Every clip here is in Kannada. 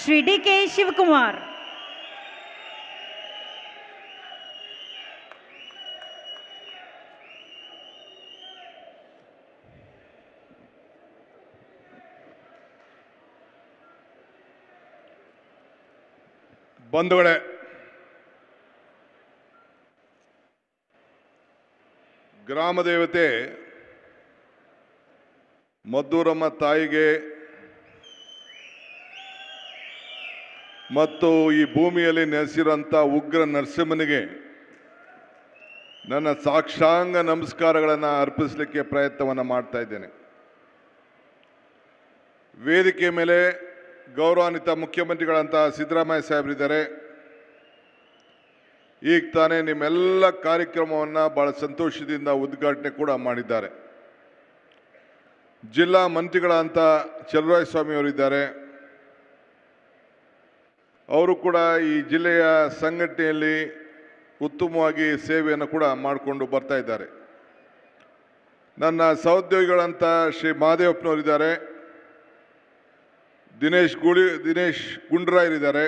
ಶ್ರೀ ಡಿ.ಕೆ. ಶಿವಕುಮಾರ್. ಬಂಧುಗಳೇ, ಗ್ರಾಮ ದೇವತೆ ಮದ್ದೂರಮ್ಮ ತಾಯಿಗೆ ಮತ್ತು ಈ ಭೂಮಿಯಲ್ಲಿ ನೆಲೆಸಿರುವಂಥ ಉಗ್ರ ನರಸಿಂಹನಿಗೆ ನನ್ನ ಸಾಷ್ಟಾಂಗ ನಮಸ್ಕಾರಗಳನ್ನು ಅರ್ಪಿಸಲಿಕ್ಕೆ ಪ್ರಯತ್ನವನ್ನು ಮಾಡ್ತಾ ಇದ್ದೇನೆ. ವೇದಿಕೆ ಮೇಲೆ ಗೌರವಾನ್ವಿತ ಮುಖ್ಯಮಂತ್ರಿಗಳಂತ ಸಿದ್ದರಾಮಯ್ಯ ಸಾಹೇಬರಿದ್ದಾರೆ. ಈಗ ತಾನೇ ನಿಮ್ಮೆಲ್ಲ ಕಾರ್ಯಕ್ರಮವನ್ನು ಬಹಳ ಸಂತೋಷದಿಂದ ಉದ್ಘಾಟನೆ ಕೂಡ ಮಾಡಿದ್ದಾರೆ. ಜಿಲ್ಲಾ ಮಂತ್ರಿಗಳಂತ ಚಲುವರಾಯಸ್ವಾಮಿ ಅವರಿದ್ದಾರೆ. ಅವರು ಕೂಡ ಈ ಜಿಲ್ಲೆಯ ಸಂಘಟನೆಯಲ್ಲಿ ಉತ್ತಮವಾಗಿ ಸೇವೆಯನ್ನು ಕೂಡ ಮಾಡಿಕೊಂಡು ಬರ್ತಾ ಇದ್ದಾರೆ. ನನ್ನ ಸಹೋದ್ಯೋಗಿಗಳಂತ ಶ್ರೀ ಮಹಾದೇವಪ್ಪನವರಿದ್ದಾರೆ, ದಿನೇಶ್ ಗುಂಡ್ರಾಯರಿದ್ದಾರೆ.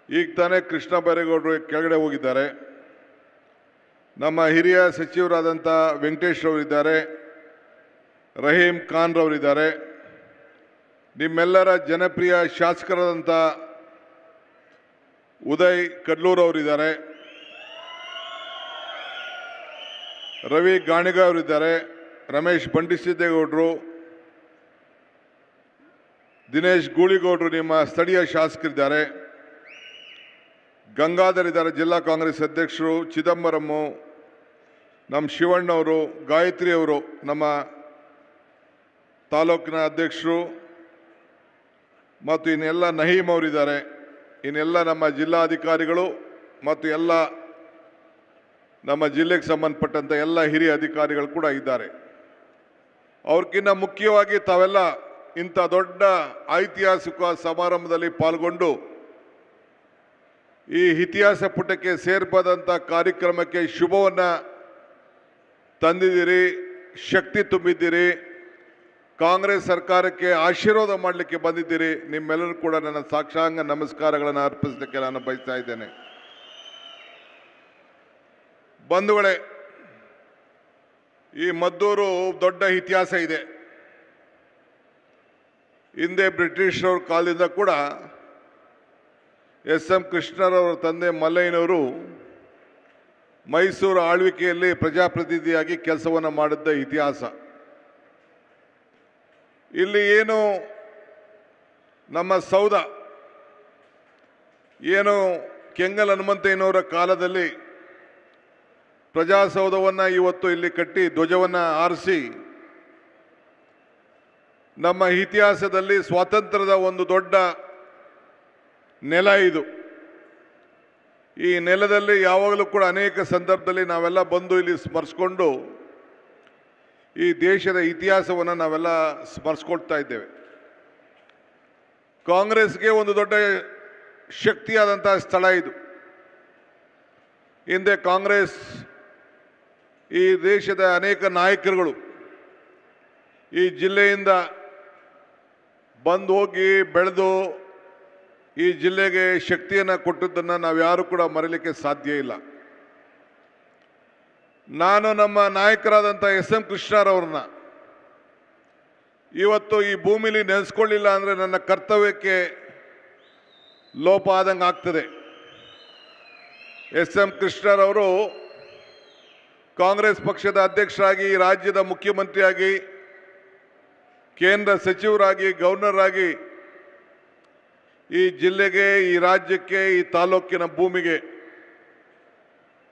ಈಗ ತಾನೇ ಕೃಷ್ಣ ಬೈರೇಗೌಡರು ಕೆಳಗಡೆ ಹೋಗಿದ್ದಾರೆ. ನಮ್ಮ ಹಿರಿಯ ಸಚಿವರಾದಂಥ ವೆಂಕಟೇಶ್ ರವರಿದ್ದಾರೆ, ರಹೀಂ ಖಾನ್ ರವರಿದ್ದಾರೆ. ನಿಮ್ಮೆಲ್ಲರ ಜನಪ್ರಿಯ ಶಾಸಕರಾದಂಥ ಉದಯ್ ಕಡ್ಲೂರ್ ಅವರಿದ್ದಾರೆ, ರವಿ ಗಾಣಿಗ ಅವರಿದ್ದಾರೆ, ರಮೇಶ್ ಬಂಡಿಸಿದ್ದೇಗೌಡರು, ದಿನೇಶ್ ಗೂಳಿಗೌಡರು ನಿಮ್ಮ ಸ್ಥಳೀಯ ಶಾಸಕರಿದ್ದಾರೆ, ಗಂಗಾಧರ್ ಇದ್ದಾರೆ ಜಿಲ್ಲಾ ಕಾಂಗ್ರೆಸ್ ಅಧ್ಯಕ್ಷರು, ಚಿದಂಬರಮ್ಮು, ನಮ್ಮ ಶಿವಣ್ಣವರು, ಗಾಯತ್ರಿ ಅವರು ನಮ್ಮ ತಾಲೂಕಿನ ಅಧ್ಯಕ್ಷರು, ಮತ್ತು ಇನ್ನೆಲ್ಲ ನಹೀಮ್ ಅವರಿದ್ದಾರೆ. ಇನ್ನೆಲ್ಲ ನಮ್ಮ ಜಿಲ್ಲಾಧಿಕಾರಿಗಳು ಮತ್ತು ಎಲ್ಲ ನಮ್ಮ ಜಿಲ್ಲೆಗೆ ಸಂಬಂಧಪಟ್ಟಂಥ ಎಲ್ಲ ಹಿರಿಯ ಅಧಿಕಾರಿಗಳು ಕೂಡ ಇದ್ದಾರೆ. ಅವ್ರಕ್ಕಿಂತ ಮುಖ್ಯವಾಗಿ ತಾವೆಲ್ಲ ಇಂಥ ದೊಡ್ಡ ಐತಿಹಾಸಿಕ ಸಮಾರಂಭದಲ್ಲಿ ಪಾಲ್ಗೊಂಡು ಈ ಇತಿಹಾಸ ಪುಟಕ್ಕೆ ಸೇರ್ಪದಂಥ ಕಾರ್ಯಕ್ರಮಕ್ಕೆ ಶುಭವನ್ನು ತಂದಿದ್ದೀರಿ, ಶಕ್ತಿ ತುಂಬಿದ್ದೀರಿ, ಕಾಂಗ್ರೆಸ್ ಸರ್ಕಾರಕ್ಕೆ ಆಶೀರ್ವಾದ ಮಾಡಲಿಕ್ಕೆ ಬಂದಿದ್ದೀರಿ. ನಿಮ್ಮೆಲ್ಲರೂ ಕೂಡ ನನ್ನ ಸಾಷ್ಟಾಂಗ ನಮಸ್ಕಾರಗಳನ್ನು ಅರ್ಪಿಸಲಿಕ್ಕೆ ನಾನು ಬಯಸ್ತಾ ಇದ್ದೇನೆ. ಬಂಧುಗಳೇ, ಈ ಮದ್ದೂರು ದೊಡ್ಡ ಇತಿಹಾಸ ಇದೆ. ಹಿಂದೆ ಬ್ರಿಟಿಷರವ್ರ ಕಾಲದಿಂದ ಕೂಡ ಎಸ್.ಎಂ. ಕೃಷ್ಣರವರ ತಂದೆ ಮಲ್ಲಯ್ಯನವರು ಮೈಸೂರು ಆಳ್ವಿಕೆಯಲ್ಲಿ ಪ್ರಜಾಪ್ರತಿನಿಧಿಯಾಗಿ ಕೆಲಸವನ್ನು ಮಾಡಿದ್ದ ಇತಿಹಾಸ. ಇಲ್ಲಿ ಏನು ನಮ್ಮ ಸೌಧ ಏನು ಕೆಂಗಲ್ ಹನುಮಂತಯ್ಯನವರ ಕಾಲದಲ್ಲಿ ಪ್ರಜಾಸೌಧವನ್ನು ಇವತ್ತು ಇಲ್ಲಿ ಕಟ್ಟಿ ಧ್ವಜವನ್ನು ಹಾರಿಸಿ ನಮ್ಮ ಇತಿಹಾಸದಲ್ಲಿ ಸ್ವಾತಂತ್ರ್ಯದ ಒಂದು ದೊಡ್ಡ ನೆಲ ಇದು. ಈ ನೆಲದಲ್ಲಿ ಯಾವಾಗಲೂ ಕೂಡ ಅನೇಕ ಸಂದರ್ಭದಲ್ಲಿ ನಾವೆಲ್ಲ ಬಂದು ಇಲ್ಲಿ ಸ್ಮರಿಸ್ಕೊಂಡು ಈ ದೇಶದ ಇತಿಹಾಸವನ್ನು ನಾವೆಲ್ಲ ಸ್ಮರಿಸ್ಕೊಳ್ತಾ ಇದ್ದೇವೆ. ಕಾಂಗ್ರೆಸ್ಗೆ ಒಂದು ದೊಡ್ಡ ಶಕ್ತಿಯಾದಂಥ ಸ್ಥಳ ಇದು. ಹಿಂದೆ ಕಾಂಗ್ರೆಸ್ ಈ ದೇಶದ ಅನೇಕ ನಾಯಕರುಗಳು ಈ ಜಿಲ್ಲೆಯಿಂದ ಬಂದು ಹೋಗಿ ಬೆಳೆದು ಈ ಜಿಲ್ಲೆಗೆ ಶಕ್ತಿಯನ್ನು ಕೊಟ್ಟದ್ದನ್ನು ನಾವು ಯಾರು ಕೂಡ ಮರೀಲಿಕ್ಕೆ ಸಾಧ್ಯ ಇಲ್ಲ. ನಾನು ನಮ್ಮ ನಾಯಕರಾದಂಥ ಎಸ್.ಎಂ. ಕೃಷ್ಣರವ್ರನ್ನ ಇವತ್ತು ಈ ಭೂಮಿಲಿ ನೆನೆಸ್ಕೊಳ್ಳಿಲ್ಲ ಅಂದರೆ ನನ್ನ ಕರ್ತವ್ಯಕ್ಕೆ ಲೋಪ ಆದಂಗೆ ಆಗ್ತದೆ. ಎಸ್.ಎಂ. ಕೃಷ್ಣರವರು ಕಾಂಗ್ರೆಸ್ ಪಕ್ಷದ ಅಧ್ಯಕ್ಷರಾಗಿ, ರಾಜ್ಯದ ಮುಖ್ಯಮಂತ್ರಿಯಾಗಿ, ಕೇಂದ್ರ ಸಚಿವರಾಗಿ, ಗವರ್ನರ್ ಆಗಿ ಈ ಜಿಲ್ಲೆಗೆ, ಈ ರಾಜ್ಯಕ್ಕೆ, ಈ ತಾಲೂಕಿನ ಭೂಮಿಗೆ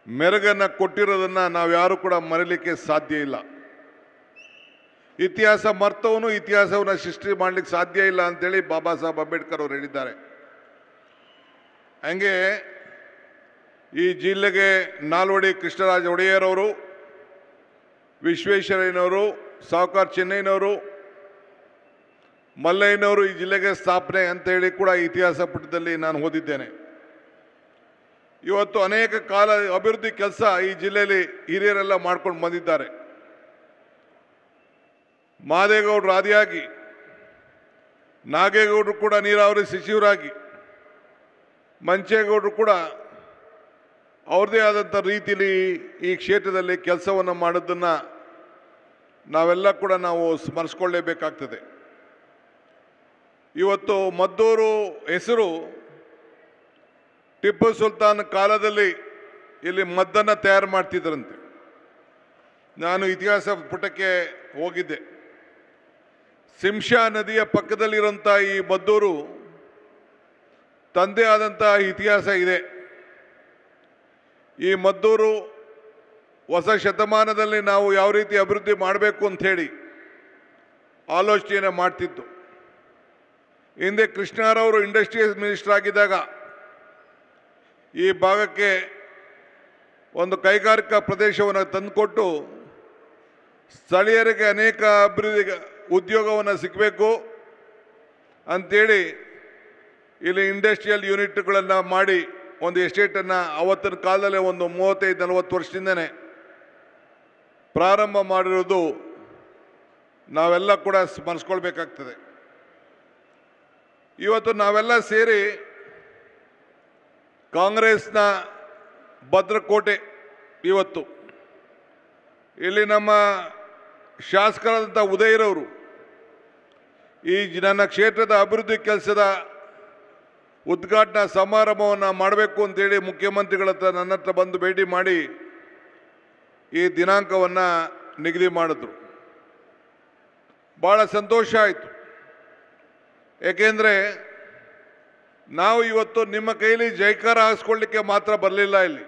ಮೆರುಗನ್ನು ಕೊಟ್ಟಿರೋದನ್ನು ನಾವು ಯಾರು ಕೂಡ ಮರೀಲಿಕ್ಕೆ ಸಾಧ್ಯ ಇಲ್ಲ. ಇತಿಹಾಸ ಮರ್ತವನು ಇತಿಹಾಸವನ್ನು ಸೃಷ್ಟಿ ಮಾಡಲಿಕ್ಕೆ ಸಾಧ್ಯ ಇಲ್ಲ ಅಂತೇಳಿ ಬಾಬಾ ಸಾಹೇಬ್ ಅಂಬೇಡ್ಕರ್ ಅವರು ಹೇಳಿದ್ದಾರೆ. ಹಂಗೆ ಈ ಜಿಲ್ಲೆಗೆ ನಾಲ್ವಡಿ ಕೃಷ್ಣರಾಜ ಒಡೆಯರ್ ಅವರು, ವಿಶ್ವೇಶ್ವರಯ್ಯನವರು, ಸಾವುಕಾರ್ ಚೆನ್ನೈನವರು, ಮಲ್ಲಯ್ಯನವರು ಈ ಜಿಲ್ಲೆಗೆ ಸ್ಥಾಪನೆ ಅಂತೇಳಿ ಕೂಡ ಇತಿಹಾಸ ಪುಟದಲ್ಲಿ ನಾನು ಓದಿದ್ದೇನೆ. ಇವತ್ತು ಅನೇಕ ಕಾಲ ಅಭಿವೃದ್ಧಿ ಕೆಲಸ ಈ ಜಿಲ್ಲೆಯಲ್ಲಿ ಹಿರಿಯರೆಲ್ಲ ಮಾಡ್ಕೊಂಡು ಬಂದಿದ್ದಾರೆ. ಮಾದೇಗೌಡರು ಆದಿಯಾಗಿ ನಾಗೇಗೌಡರು ಕೂಡ ನೀರಾವರಿ ಸಚಿವರಾಗಿ, ಮಂಚೇಗೌಡರು ಕೂಡ ಅವ್ರದ್ದೇ ಆದಂಥ ರೀತಿಯಲ್ಲಿ ಈ ಕ್ಷೇತ್ರದಲ್ಲಿ ಕೆಲಸವನ್ನು ಮಾಡೋದನ್ನು ನಾವೆಲ್ಲ ಕೂಡ ನಾವು ಸ್ಮರಿಸ್ಕೊಳ್ಳೇಬೇಕಾಗ್ತದೆ. ಇವತ್ತು ಮದ್ದೂರು ಹೆಸರು ಟಿಪ್ಪು ಸುಲ್ತಾನ್ ಕಾಲದಲ್ಲಿ ಇಲ್ಲಿ ಮದ್ದನ್ನು ತಯಾರು ಮಾಡ್ತಿದ್ರಂತೆ. ನಾನು ಇತಿಹಾಸ ಪುಟಕ್ಕೆ ಹೋಗಿದ್ದೆ. ಸಿಂಶಾ ನದಿಯ ಪಕ್ಕದಲ್ಲಿರುವಂಥ ಈ ಮದ್ದೂರು ತಂದೆ ಆದಂಥ ಇತಿಹಾಸ ಇದೆ. ಈ ಮದ್ದೂರು ಹೊಸ ಶತಮಾನದಲ್ಲಿ ನಾವು ಯಾವ ರೀತಿ ಅಭಿವೃದ್ಧಿ ಮಾಡಬೇಕು ಅಂಥೇಳಿ ಆಲೋಚನೆಯನ್ನು ಮಾಡ್ತಿದ್ದು. ಹಿಂದೆ ಕೃಷ್ಣರವರು ಇಂಡಸ್ಟ್ರಿಯಲ್ ಮಿನಿಸ್ಟರ್ ಆಗಿದ್ದಾಗ ಈ ಭಾಗಕ್ಕೆ ಒಂದು ಕೈಗಾರಿಕಾ ಪ್ರದೇಶವನ್ನು ತಂದುಕೊಟ್ಟು ಸ್ಥಳೀಯರಿಗೆ ಅನೇಕ ಅಭಿವೃದ್ಧಿ ಉದ್ಯೋಗವನ್ನು ಸಿಗಬೇಕು ಅಂಥೇಳಿ ಇಲ್ಲಿ ಇಂಡಸ್ಟ್ರಿಯಲ್ ಯೂನಿಟ್ಗಳನ್ನು ಮಾಡಿ ಒಂದು ಎಸ್ಟೇಟನ್ನು ಅವತ್ತಿನ ಕಾಲದಲ್ಲೇ ಒಂದು 35-40 ವರ್ಷದಿಂದನೇ ಪ್ರಾರಂಭ ಮಾಡಿರೋದು ನಾವೆಲ್ಲ ಕೂಡ ಸ್ಮರಿಸ್ಕೊಳ್ಬೇಕಾಗ್ತದೆ. ಇವತ್ತು ನಾವೆಲ್ಲ ಸೇರಿ ಕಾಂಗ್ರೆಸ್ನ ಭದ್ರಕೋಟೆ ಇವತ್ತು ಇಲ್ಲಿ ನಮ್ಮ ಶಾಸಕರಾದಂಥ ಉದಯರವರು ಈ ನನ್ನ ಕ್ಷೇತ್ರದ ಅಭಿವೃದ್ಧಿ ಕೆಲಸದ ಉದ್ಘಾಟನಾ ಸಮಾರಂಭವನ್ನು ಮಾಡಬೇಕು ಅಂತೇಳಿ ಮುಖ್ಯಮಂತ್ರಿಗಳ ಹತ್ರ ನನ್ನ ಹತ್ರ ಬಂದು ಭೇಟಿ ಮಾಡಿ ಈ ದಿನಾಂಕವನ್ನು ನಿಗದಿ ಮಾಡಿದ್ರು. ಭಾಳ ಸಂತೋಷ ಆಯಿತು. ಏಕೆಂದರೆ ನಾವು ಇವತ್ತು ನಿಮ್ಮ ಕೈಲಿ ಜೈಕಾರ ಹಾಕಿಸ್ಕೊಳ್ಳಿಕ್ಕೆ ಮಾತ್ರ ಬರಲಿಲ್ಲ. ಇಲ್ಲಿ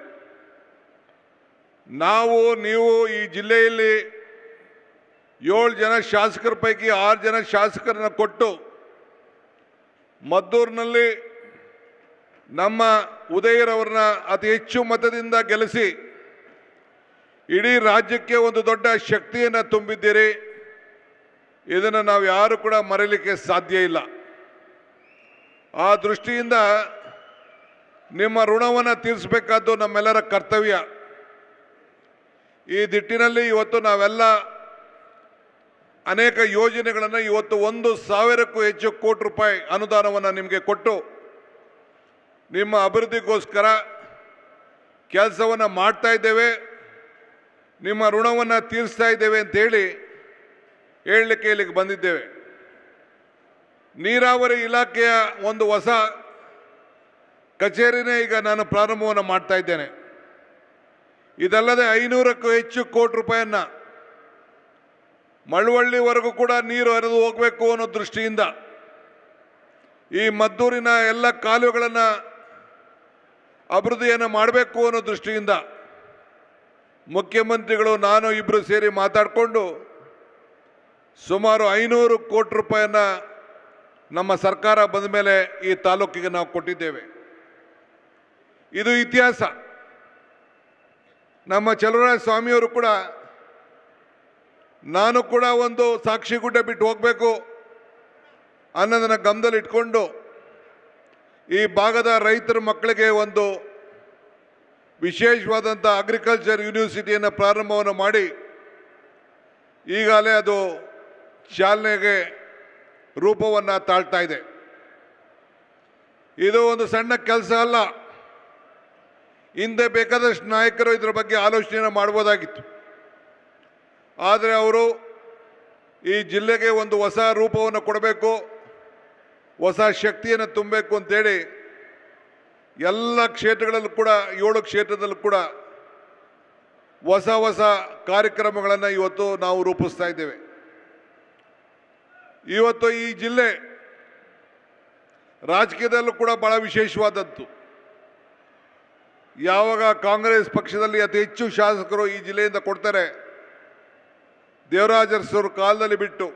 ನೀವು ಈ ಜಿಲ್ಲೆಯಲ್ಲಿ 7 ಜನ ಶಾಸಕರ ಪೈಕಿ 6 ಜನ ಶಾಸಕರನ್ನು ಕೊಟ್ಟು ಮದ್ದೂರಿನಲ್ಲಿ ನಮ್ಮ ಉದಯರವ್ರನ್ನ ಅತಿ ಹೆಚ್ಚು ಮತದಿಂದ ಗೆಲ್ಲಿಸಿ ಇಡೀ ರಾಜ್ಯಕ್ಕೆ ಒಂದು ದೊಡ್ಡ ಶಕ್ತಿಯನ್ನು ತುಂಬಿದ್ದೀರಿ. ಇದನ್ನು ನಾವು ಯಾರು ಕೂಡ ಮರೆಯಲಿಕ್ಕೆ ಸಾಧ್ಯ ಇಲ್ಲ. ಆ ದೃಷ್ಟಿಯಿಂದ ನಿಮ್ಮ ಋಣವನ್ನು ತೀರಿಸಬೇಕಾದ್ದು ನಮ್ಮೆಲ್ಲರ ಕರ್ತವ್ಯ. ಈ ದಿಟ್ಟಿನಲ್ಲಿ ಇವತ್ತು ನಾವೆಲ್ಲ ಅನೇಕ ಯೋಜನೆಗಳನ್ನು ಇವತ್ತು 1,000ಕ್ಕೂ ಹೆಚ್ಚು ಕೋಟಿ ರೂಪಾಯಿ ಅನುದಾನವನ್ನು ನಿಮಗೆ ಕೊಟ್ಟು ನಿಮ್ಮ ಅಭಿವೃದ್ಧಿಗೋಸ್ಕರ ಕೆಲಸವನ್ನು ಮಾಡ್ತಾ ಇದ್ದೇವೆ, ನಿಮ್ಮ ಋಣವನ್ನು ತೀರಿಸ್ತಾ ಇದ್ದೇವೆ ಅಂತೇಳಿ ಹೇಳಲಿಕ್ಕೆ ಇಲ್ಲಿಗೆ ಬಂದಿದ್ದೇವೆ. ನೀರಾವರಿ ಇಲಾಖೆಯ ಒಂದು ಹೊಸ ಕಚೇರಿನೇ ಈಗ ನಾನು ಪ್ರಾರಂಭವನ್ನು ಮಾಡ್ತಾ ಇದ್ದೇನೆ. ಇದಲ್ಲದೆ 500ಕ್ಕೂ ಹೆಚ್ಚು ಕೋಟಿ ರೂಪಾಯಿಯನ್ನು ಮಳವಳ್ಳಿವರೆಗೂ ಕೂಡ ನೀರು ಹರಿದು ಹೋಗಬೇಕು ಅನ್ನೋ ದೃಷ್ಟಿಯಿಂದ ಈ ಮದ್ದೂರಿನ ಎಲ್ಲ ಕಾಲುವೆಗಳನ್ನು ಅಭಿವೃದ್ಧಿಯನ್ನು ಮಾಡಬೇಕು ಅನ್ನೋ ದೃಷ್ಟಿಯಿಂದ ಮುಖ್ಯಮಂತ್ರಿಗಳು ನಾನು ಇಬ್ಬರು ಸೇರಿ ಮಾತಾಡಿಕೊಂಡು ಸುಮಾರು 500 ಕೋಟಿ ರೂಪಾಯಿಯನ್ನು ನಮ್ಮ ಸರ್ಕಾರ ಬಂದ ಮೇಲೆ ಈ ತಾಲೂಕಿಗೆ ನಾವು ಕೊಟ್ಟಿದ್ದೇವೆ. ಇದು ಇತಿಹಾಸ. ನಮ್ಮ ಚಲುವರಾಯ ಸ್ವಾಮಿಯವರು ಕೂಡ ನಾನು ಕೂಡ ಒಂದು ಸಾಕ್ಷಿಗುಡ್ಡೆ ಬಿಟ್ಟು ಹೋಗಬೇಕು ಅನ್ನೋದನ್ನು ಗಮನದಲ್ಲಿ ಇಟ್ಕೊಂಡು ಈ ಭಾಗದ ರೈತರ ಮಕ್ಕಳಿಗೆ ಒಂದು ವಿಶೇಷವಾದಂಥ ಅಗ್ರಿಕಲ್ಚರ್ ಯೂನಿವರ್ಸಿಟಿಯನ್ನು ಪ್ರಾರಂಭವನ್ನು ಮಾಡಿ ಈಗಾಗಲೇ ಅದು ಚಾಲನೆಗೆ ರೂಪವನ್ನು ತಾಳ್ತಾ ಇದೆ. ಇದು ಒಂದು ಸಣ್ಣ ಕೆಲಸ ಅಲ್ಲ. ಹಿಂದೆ ಬೇಕಾದಷ್ಟು ನಾಯಕರು ಇದರ ಬಗ್ಗೆ ಆಲೋಚನೆಯನ್ನು ಮಾಡ್ಬೋದಾಗಿತ್ತು. ಆದರೆ ಅವರು ಈ ಜಿಲ್ಲೆಗೆ ಒಂದು ಹೊಸ ರೂಪವನ್ನು ಕೊಡಬೇಕು, ಹೊಸ ಶಕ್ತಿಯನ್ನು ತುಂಬಬೇಕು ಅಂತೇಳಿ ಎಲ್ಲ ಕ್ಷೇತ್ರಗಳಲ್ಲೂ ಕೂಡ 7 ಕ್ಷೇತ್ರದಲ್ಲೂ ಕೂಡ ಹೊಸ ಹೊಸ ಕಾರ್ಯಕ್ರಮಗಳನ್ನು ಇವತ್ತು ನಾವು ರೂಪಿಸ್ತಾ ಇದ್ದೇವೆ. ಇವತ್ತು ಈ ಜಿಲ್ಲೆ ರಾಜಕೀಯದಲ್ಲೂ ಕೂಡ ಬಹಳ ವಿಶೇಷವಾದದ್ದು. ಯಾವಾಗ ಕಾಂಗ್ರೆಸ್ ಪಕ್ಷದಲ್ಲಿ ಅತಿ ಹೆಚ್ಚು ಶಾಸಕರು ಈ ಜಿಲ್ಲೆಯಿಂದ ಕೊಡ್ತಾರೆ, ದೇವರಾಜ ಅರಸರ ಕಾಲದಲ್ಲಿ ಬಿಟ್ಟು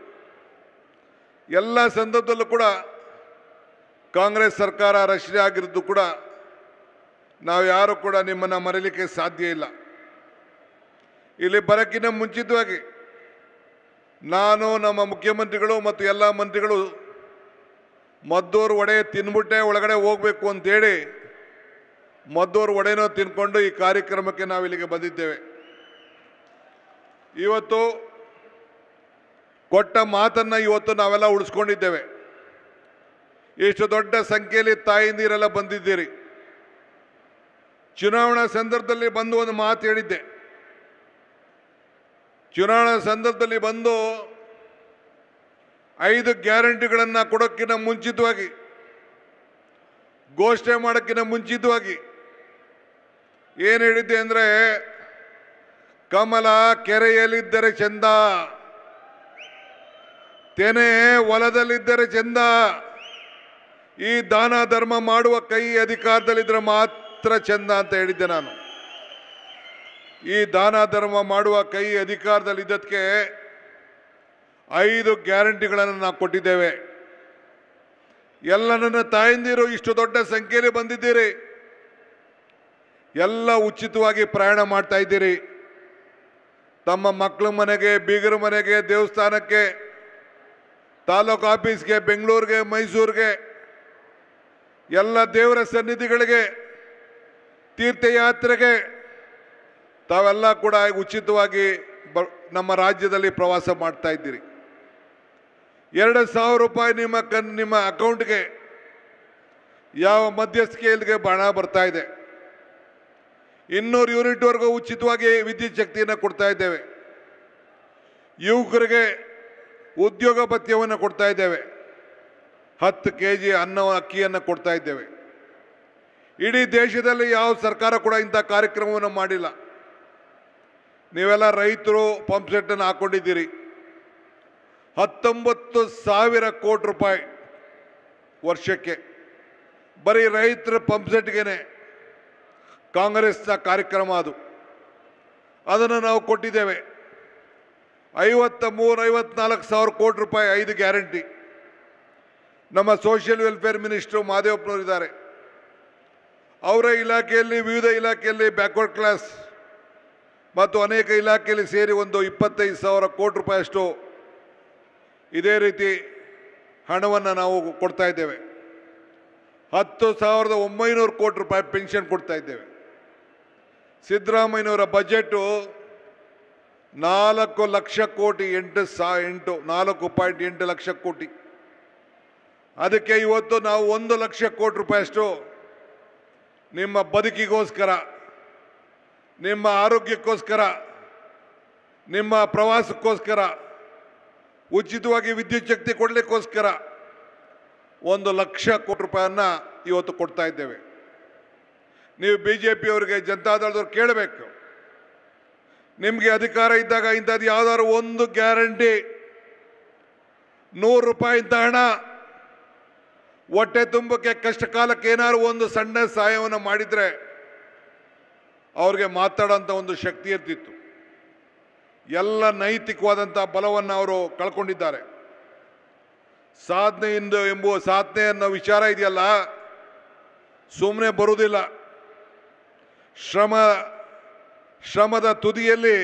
ಎಲ್ಲ ಸಂದರ್ಭದಲ್ಲೂ ಕೂಡ ಕಾಂಗ್ರೆಸ್ ಸರ್ಕಾರ ರಚನೆ ಆಗಿರೋದು ಕೂಡ ನಾವು ಯಾರು ಕೂಡ ನಿಮ್ಮನ್ನು ಮರೆಯಲಿಕ್ಕೆ ಸಾಧ್ಯ ಇಲ್ಲ. ಇಲ್ಲಿ ಬರೋಕ್ಕಿಂತ ಮುಂಚಿತವಾಗಿ ನಾನು ನಮ್ಮ ಮುಖ್ಯಮಂತ್ರಿಗಳು ಮತ್ತು ಎಲ್ಲ ಮಂತ್ರಿಗಳು ಮದ್ದೂರು ವಡೆ ತಿನ್ಬಿಟ್ಟೆ ಒಳಗಡೆ ಹೋಗಬೇಕು ಅಂತೇಳಿ ಮದ್ದೂರು ವಡೆನೂ ತಿನ್ಕೊಂಡು ಈ ಕಾರ್ಯಕ್ರಮಕ್ಕೆ ನಾವು ಇಲ್ಲಿಗೆ ಬಂದಿದ್ದೇವೆ. ಇವತ್ತು ಕೊಟ್ಟ ಮಾತನ್ನು ಇವತ್ತು ನಾವೆಲ್ಲ ಉಳಿಸ್ಕೊಂಡಿದ್ದೇವೆ. ಇಷ್ಟು ದೊಡ್ಡ ಸಂಖ್ಯೆಯಲ್ಲಿ ತಾಯಂದಿರೆಲ್ಲ ಬಂದಿದ್ದೀರಿ. ಚುನಾವಣಾ ಸಂದರ್ಭದಲ್ಲಿ ಬಂದು ಒಂದು ಮಾತು ಹೇಳಿದ್ದೆ. ಚುನಾವಣಾ ಸಂದರ್ಭದಲ್ಲಿ ಬಂದು 5 ಗ್ಯಾರಂಟಿಗಳನ್ನು ಕೊಡೋಕ್ಕಿಂತ ಮುಂಚಿತವಾಗಿ, ಘೋಷಣೆ ಮಾಡೋಕ್ಕಿಂತ ಮುಂಚಿತವಾಗಿ ಏನು ಹೇಳಿದ್ದೆ ಅಂದರೆ, ಕಮಲ ಕೆರೆಯಲ್ಲಿದ್ದರೆ ಚಂದ, ತೆನೆ ಹೊಲದಲ್ಲಿದ್ದರೆ ಚಂದ, ಈ ದಾನ ಧರ್ಮ ಮಾಡುವ ಕೈ ಅಧಿಕಾರದಲ್ಲಿದ್ದರೆ ಮಾತ್ರ ಚಂದ ಅಂತ ಹೇಳಿದ್ದೆ ನಾನು. ಈ ದಾನ ಧರ್ಮ ಮಾಡುವ ಕೈ ಅಧಿಕಾರದಲ್ಲಿದ್ದಕ್ಕೆ 5 ಗ್ಯಾರಂಟಿಗಳನ್ನು ನಾವು ಕೊಟ್ಟಿದ್ದೇವೆ. ಎಲ್ಲ ನನ್ನ ತಾಯಂದಿರು ಇಷ್ಟು ದೊಡ್ಡ ಸಂಖ್ಯೆಯಲ್ಲಿ ಬಂದಿದ್ದೀರಿ. ಎಲ್ಲ ಉಚಿತವಾಗಿ ಪ್ರಯಾಣ ಮಾಡ್ತಾ ಇದ್ದೀರಿ. ತಮ್ಮ ಮಕ್ಕಳ ಮನೆಗೆ, ಬೀಗರ ಮನೆಗೆ, ದೇವಸ್ಥಾನಕ್ಕೆ, ತಾಲೂಕು ಆಫೀಸ್ಗೆ, ಬೆಂಗಳೂರಿಗೆ, ಮೈಸೂರಿಗೆ, ಎಲ್ಲ ದೇವರ ಸನ್ನಿಧಿಗಳಿಗೆ, ತೀರ್ಥಯಾತ್ರೆಗೆ ತಾವೆಲ್ಲ ಕೂಡ ಉಚಿತವಾಗಿ ನಮ್ಮ ರಾಜ್ಯದಲ್ಲಿ ಪ್ರವಾಸ ಮಾಡ್ತಾ ಇದ್ದೀರಿ. 2,000 ರೂಪಾಯಿ ನಿಮ್ಮ ಅಕೌಂಟ್ಗೆ ಯಾವ ಮಧ್ಯಸ್ಥಿಕೆ ಇಲ್ಲಿಗೆ ಹಣ ಬರ್ತಾ ಇದೆ. 200 ಯೂನಿಟ್ವರೆಗೂ ಉಚಿತವಾಗಿ ವಿದ್ಯುತ್ ಶಕ್ತಿಯನ್ನು ಕೊಡ್ತಾ ಇದ್ದೇವೆ. ಯುವಕರಿಗೆ ಉದ್ಯೋಗ ಭತ್ಯವನ್ನು ಕೊಡ್ತಾ ಇದ್ದೇವೆ. 10 kg ಅಕ್ಕಿಯನ್ನು ಕೊಡ್ತಾ ಇದ್ದೇವೆ. ಇಡೀ ದೇಶದಲ್ಲಿ ಯಾವ ಸರ್ಕಾರ ಕೂಡ ಇಂಥ ಕಾರ್ಯಕ್ರಮವನ್ನು ಮಾಡಿಲ್ಲ. ನೀವೆಲ್ಲ ರೈತರು ಪಂಪ್ ಸೆಟ್ಟನ್ನು ಹಾಕೊಂಡಿದ್ದೀರಿ. 19,000 ಕೋಟಿ ರೂಪಾಯಿ ವರ್ಷಕ್ಕೆ ಬರೀ ರೈತರ ಪಂಪ್ ಸೆಟ್ಗೆ ಕಾಂಗ್ರೆಸ್ನ ಕಾರ್ಯಕ್ರಮ ಅದು. ಅದನ್ನು ನಾವು ಕೊಟ್ಟಿದ್ದೇವೆ. 53-54 ಕೋಟಿ ರೂಪಾಯಿ 5 ಗ್ಯಾರಂಟಿ. ನಮ್ಮ ಸೋಷಿಯಲ್ ವೆಲ್ಫೇರ್ ಮಿನಿಸ್ಟರ್ ಮಾದೇವಪ್ಪನವರು ಇದ್ದಾರೆ. ಅವರ ಇಲಾಖೆಯಲ್ಲಿ, ವಿವಿಧ ಇಲಾಖೆಯಲ್ಲಿ ಬ್ಯಾಕ್ವರ್ಡ್ ಕ್ಲಾಸ್ ಮತ್ತು ಅನೇಕ ಇಲಾಖೆಯಲ್ಲಿ ಸೇರಿ ಒಂದು 25,000 ಕೋಟಿ ರೂಪಾಯಿಯಷ್ಟು ಇದೇ ರೀತಿ ಹಣವನ್ನು ನಾವು ಕೊಡ್ತಾ ಇದ್ದೇವೆ. 10,900 ಕೋಟಿ ರೂಪಾಯಿ ಪೆನ್ಷನ್ ಕೊಡ್ತಾ ಇದ್ದೇವೆ. ಸಿದ್ದರಾಮಯ್ಯನವರ ಬಜೆಟು 4 ಲಕ್ಷ ಕೋಟಿ, 4.8 ಲಕ್ಷ ಕೋಟಿ. ಅದಕ್ಕೆ ಇವತ್ತು ನಾವು 1 ಲಕ್ಷ ಕೋಟಿ ರೂಪಾಯಿಯಷ್ಟು ನಿಮ್ಮ ಬದುಕಿಗೋಸ್ಕರ, ನಿಮ್ಮ ಆರೋಗ್ಯಕ್ಕೋಸ್ಕರ, ನಿಮ್ಮ ಪ್ರವಾಸಕ್ಕೋಸ್ಕರ, ಉಚಿತವಾಗಿ ವಿದ್ಯುತ್ ಶಕ್ತಿ ಕೊಡಲಿಕ್ಕೋಸ್ಕರ 1 ಲಕ್ಷ ಕೋಟಿ ರೂಪಾಯಿಯನ್ನು ಇವತ್ತು ಕೊಡ್ತಾ ಇದ್ದೇವೆ. ನೀವು BJP ಅವರಿಗೆ, ಜನತಾದಳದವ್ರು ಕೇಳಬೇಕು, ನಿಮಗೆ ಅಧಿಕಾರ ಇದ್ದಾಗ ಇಂಥದ್ದು ಯಾವ್ದಾದ್ರು ಒಂದು ಗ್ಯಾರಂಟಿ 100 ರೂಪಾಯಿ ಇಂಥ ಹಣ ಹೊಟ್ಟೆ ತುಂಬಕ್ಕೆ ಕಷ್ಟ ಕಾಲಕ್ಕೆ ಏನಾದ್ರು ಒಂದು ಸಣ್ಣ ಸಹಾಯವನ್ನು ಮಾಡಿದರೆ ಅವ್ರಿಗೆ ಮಾತಾಡೋಂಥ ಒಂದು ಶಕ್ತಿ ಇರ್ತಿತ್ತು. ಎಲ್ಲ ನೈತಿಕವಾದಂಥ ಬಲವನ್ನು ಅವರು ಕಳ್ಕೊಂಡಿದ್ದಾರೆ. ಸಾಧನೆ ಅನ್ನೋ ವಿಚಾರ ಇದೆಯಲ್ಲ, ಸುಮ್ಮನೆ ಬರುವುದಿಲ್ಲ. ಶ್ರಮದ ತುದಿಯಲ್ಲಿ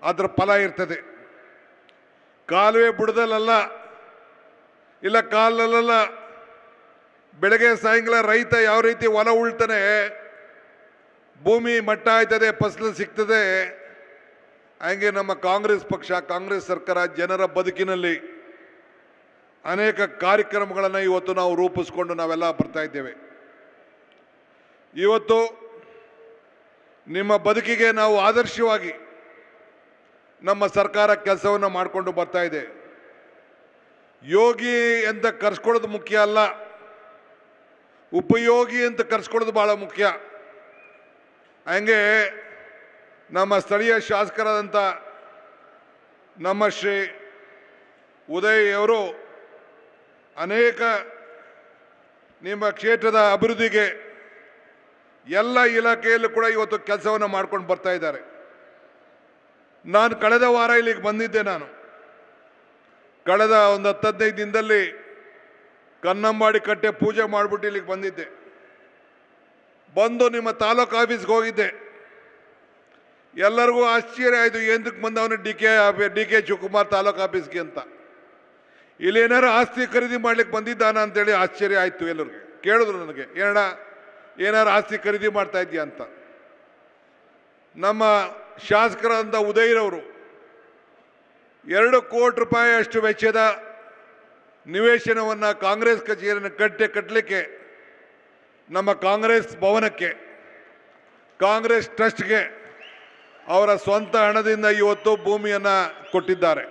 ಅದರ ಫಲ ಇರ್ತದೆ. ಕಾಲುವೆ ಬುಡದಲ್ಲ, ಇಲ್ಲ ಕಾಲಲ್ಲ. ಬೆಳಗ್ಗೆ ಸಾಯಂಕಾಲ ರೈತ ಯಾವ ರೀತಿ ಹೊಲ ಉಳ್ತಾನೆ, ಭೂಮಿ ಮಟ್ಟ ಆಯ್ತದೆ, ಫಸಲು ಸಿಗ್ತದೆ, ಹಂಗೆ ನಮ್ಮ ಕಾಂಗ್ರೆಸ್ ಪಕ್ಷ, ಕಾಂಗ್ರೆಸ್ ಸರ್ಕಾರ ಜನರ ಬದುಕಿನಲ್ಲಿ ಅನೇಕ ಕಾರ್ಯಕ್ರಮಗಳನ್ನು ಇವತ್ತು ನಾವು ರೂಪಿಸ್ಕೊಂಡು ನಾವೆಲ್ಲ ಬರ್ತಾ ಇದ್ದೇವೆ. ಇವತ್ತು ನಿಮ್ಮ ಬದುಕಿಗೆ ನಾವು ಆದರ್ಶವಾಗಿ ನಮ್ಮ ಸರ್ಕಾರ ಕೆಲಸವನ್ನು ಮಾಡಿಕೊಂಡು ಬರ್ತಾ ಇದೆ. ಯೋಗಿ ಅಂತ ಕರ್ಸ್ಕೊಳ್ಳೋದು ಮುಖ್ಯ ಅಲ್ಲ, ಉಪಯೋಗಿ ಅಂತ ಕರ್ಸ್ಕೊಳ್ಳೋದು ಬಹಳ ಮುಖ್ಯ. ಹಂಗೆ ನಮ್ಮ ಸ್ಥಳೀಯ ಶಾಸಕರಾದಂಥ ನಮ್ಮ ಶ್ರೀ ಉದಯ್ ಅವರು ಅನೇಕ ನಿಮ್ಮ ಕ್ಷೇತ್ರದ ಅಭಿವೃದ್ಧಿಗೆ ಎಲ್ಲ ಇಲಾಖೆಯಲ್ಲೂ ಕೂಡ ಇವತ್ತು ಕೆಲಸವನ್ನು ಮಾಡ್ಕೊಂಡು ಬರ್ತಾ ಇದ್ದಾರೆ. ನಾನು ಕಳೆದ ವಾರ ಇಲ್ಲಿಗೆ ಬಂದಿದ್ದೆ. ಕಳೆದ ಒಂದು 10-15 ದಿನದಲ್ಲಿ ಕನ್ನಂಬಾಡಿ ಕಟ್ಟೆ ಪೂಜೆ ಮಾಡಿಬಿಟ್ಟು ಇಲ್ಲಿಗೆ ಬಂದಿದ್ದೆ. ಬಂದು ನಿಮ್ಮ ತಾಲೂಕು ಆಫೀಸ್ಗೆ ಹೋಗಿದ್ದೆ. ಎಲ್ಲರಿಗೂ ಆಶ್ಚರ್ಯ ಆಯಿತು, ಏನಕ್ಕೆ ಬಂದವನು ಡಿ ಕೆ ಶಿವಕುಮಾರ್ ತಾಲೂಕು ಆಫೀಸ್ಗೆ ಅಂತ. ಇಲ್ಲೇನಾರು ಆಸ್ತಿ ಖರೀದಿ ಮಾಡ್ಲಿಕ್ಕೆ ಬಂದಿದ್ದಾನ ಅಂತೇಳಿ ಆಶ್ಚರ್ಯ ಆಯಿತು. ಎಲ್ಲರಿಗೆ ಕೇಳಿದ್ರು ನನಗೆ, ಏನಾರು ಆಸ್ತಿ ಖರೀದಿ ಮಾಡ್ತಾ ಇದೆಯಾ ಅಂತ. ನಮ್ಮ ಶಾಸಕರಾದಂಥ ಉದಯರವರು 2 ಕೋಟಿ ರೂಪಾಯಿ ಅಷ್ಟು ವೆಚ್ಚದ ನಿವೇಶನವನ್ನು ಕಾಂಗ್ರೆಸ್ ಕಚೇರಿಯನ್ನು ಕಟ್ಟಲಿಕ್ಕೆ ನಮ್ಮ ಕಾಂಗ್ರೆಸ್ ಭವನಕ್ಕೆ ಕಾಂಗ್ರೆಸ್ ಟ್ರಸ್ಟ್ಗೆ ಅವರ ಸ್ವಂತ ಹಣದಿಂದ ಇವತ್ತು ಭೂಮಿಯನ್ನು ಕೊಟ್ಟಿದ್ದಾರೆ.